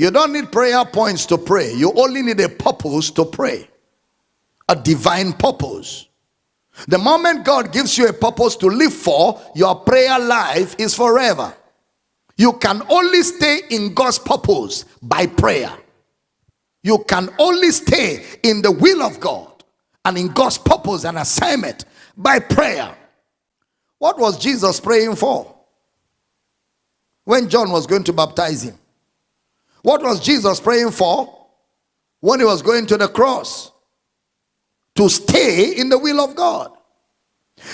You don't need prayer points to pray. You only need a purpose to pray. A divine purpose. The moment God gives you a purpose to live for, your prayer life is forever. You can only stay in God's purpose by prayer. You can only stay in the will of God and in God's purpose and assignment by prayer. What was Jesus praying for when John was going to baptize him? What was Jesus praying for when he was going to the cross? To stay in the will of God.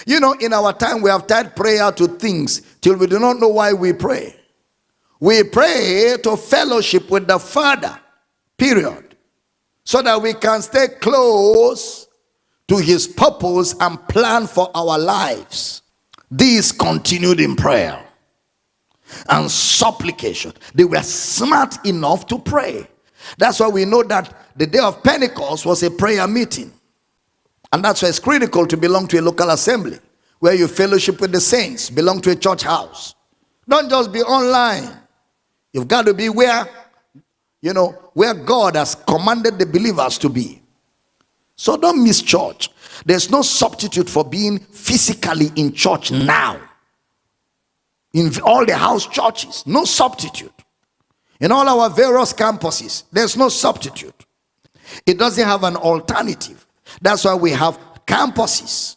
You know, in our time we have tied prayer to things till we do not know why we pray. We pray to fellowship with the Father, period, so that we can stay close to his purpose and plan for our lives. These continued in prayer and supplication. They were smart enough to pray. That's why we know that the day of Pentecost was a prayer meeting. And that's why it's critical to belong to a local assembly where you fellowship with the saints, belong to a church house. Don't just be online. You've got to be where God has commanded the believers to be. So don't miss church. There's no substitute for being physically in church now. In all the house churches, no substitute. In all our various campuses, there's no substitute. It doesn't have an alternative. That's why we have campuses.